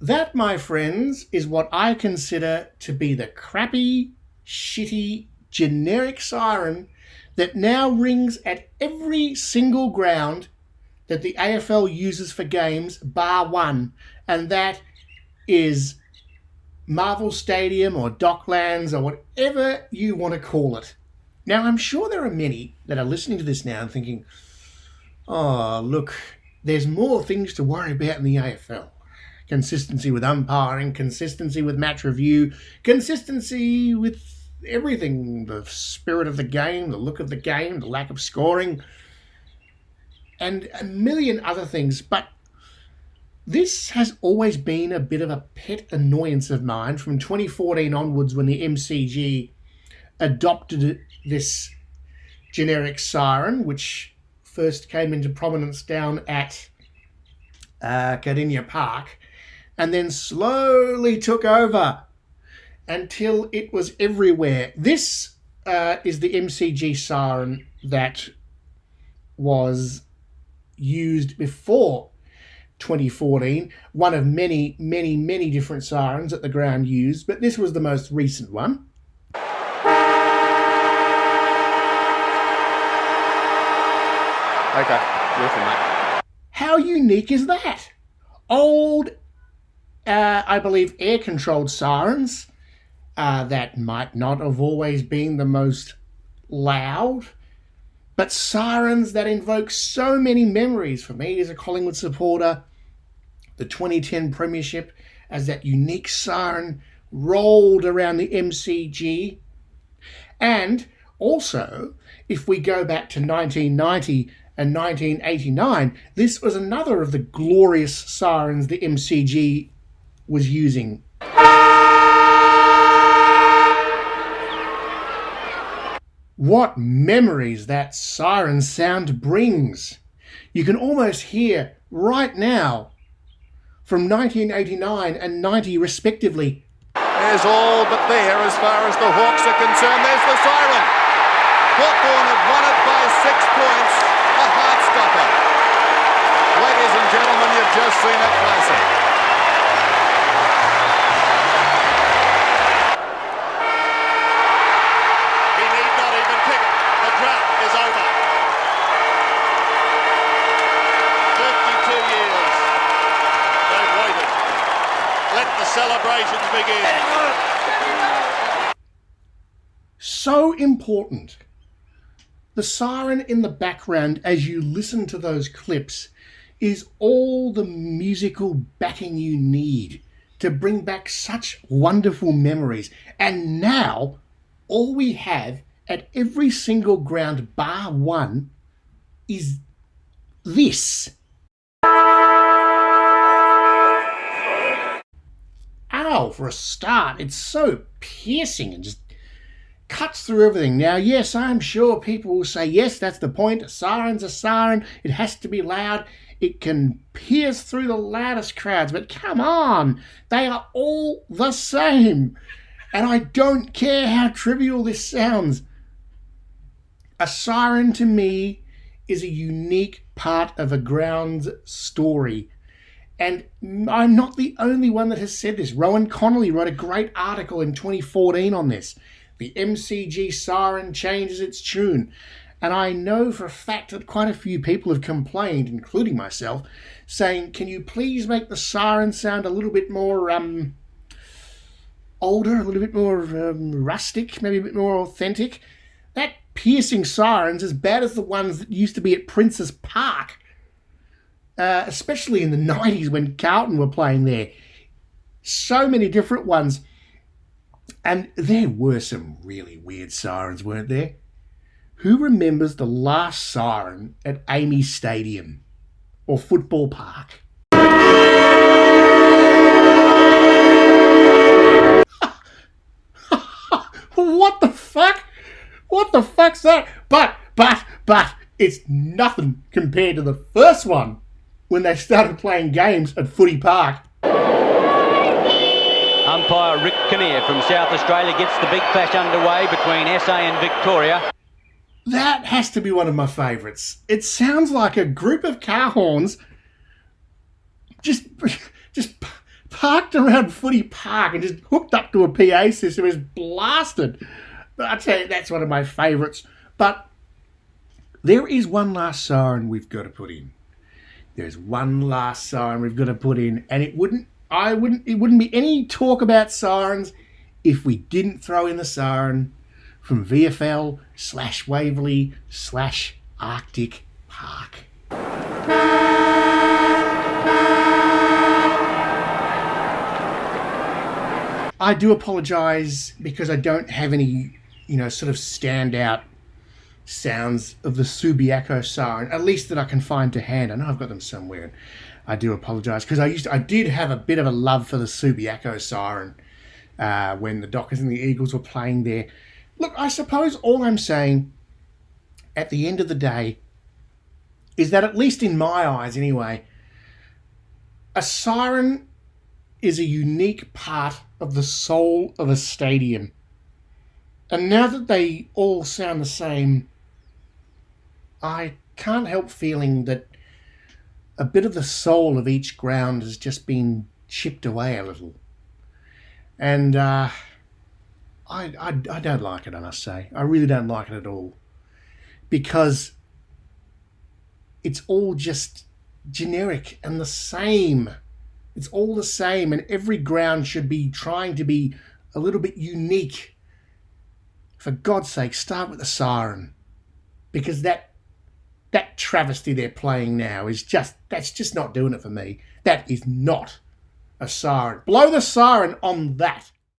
That, my friends, is what I consider to be the crappy, shitty, generic siren that now rings at every single ground that the AFL uses for games, bar one, and that is Marvel Stadium or Docklands or whatever you want to call it. Now, I'm sure there are many that are listening to this now and thinking, oh, look, there's more things to worry about in the AFL. Consistency with umpiring, consistency with match review, consistency with everything, the spirit of the game, the look of the game, the lack of scoring, and a million other things. But this has always been a bit of a pet annoyance of mine from 2014 onwards, when the MCG adopted this generic siren, which first came into prominence down at Cardinia Park, and then slowly took over until it was everywhere. This is the MCG siren that was used before 2014, one of many, many, many different sirens that the ground used, but this was the most recent one. Okay, listen, mate. How unique is that? Old, I believe, air-controlled sirens that might not have always been the most loud, but sirens that invoke so many memories for me as a Collingwood supporter. The 2010 Premiership, as that unique siren rolled around the MCG. And also, if we go back to 1990 and 1989, this was another of the glorious sirens the MCG was using. What memories that siren sound brings. You can almost hear right now, from 1989 and 90 respectively. There's all but there as far as the Hawks are concerned. There's the siren. Hawthorn have won it by 6 points. A heart-stopper. Ladies and gentlemen, you've just seen a classic. He need not even pick it. The drought is over. 52 years. They've waited. Let the celebrations begin. So important. The siren in the background as you listen to those clips is all the musical backing you need to bring back such wonderful memories. And now, all we have at every single ground bar one is this. Ow, for a start, it's so piercing and just cuts through everything. Now, yes, I'm sure people will say, yes, that's the point. A siren's a siren. It has to be loud. It can pierce through the loudest crowds. But come on, they are all the same. And I don't care how trivial this sounds. A siren to me is a unique part of a ground's story. And I'm not the only one that has said this. Rowan Connolly wrote a great article in 2014 on this. The MCG siren changes its tune. And I know for a fact that quite a few people have complained, including myself, saying, can you please make the siren sound a little bit more older, a little bit more rustic, maybe a bit more authentic? That piercing siren's as bad as the ones that used to be at Princes Park, especially in the 90s when Carlton were playing there. So many different ones. And there were some really weird sirens, weren't there? Who remembers the last siren at Amy Stadium or Football Park? What the fuck? What the fuck's that? But, it's nothing compared to the first one when they started playing games at Footy Park. Umpire Rick Kinnear from South Australia gets the big clash underway between SA and Victoria. That has to be one of my favourites. It sounds like a group of car horns just parked around Footy Park and just hooked up to a PA system is blasted. But I tell you, that's one of my favourites. But there is one last siren we've got to put in. There's one last siren we've got to put in, and it wouldn't be any talk about sirens if we didn't throw in the siren from VFL/Waverley/Arctic Park. I do apologise because I don't have any, sort of standout sounds of the Subiaco siren, at least that I can find to hand. I know I've got them somewhere. I do apologise because I did have a bit of a love for the Subiaco siren when the Dockers and the Eagles were playing there. Look, I suppose all I'm saying at the end of the day is that, at least in my eyes anyway, a siren is a unique part of the soul of a stadium. And now that they all sound the same, I can't help feeling that a bit of the soul of each ground has just been chipped away a little. And I don't like it, I must say. I really don't like it at all. Because it's all just generic and the same. It's all the same, and every ground should be trying to be a little bit unique. For God's sake, start with the siren. Because that travesty they're playing now that's just not doing it for me. That is not a siren. Blow the siren on that.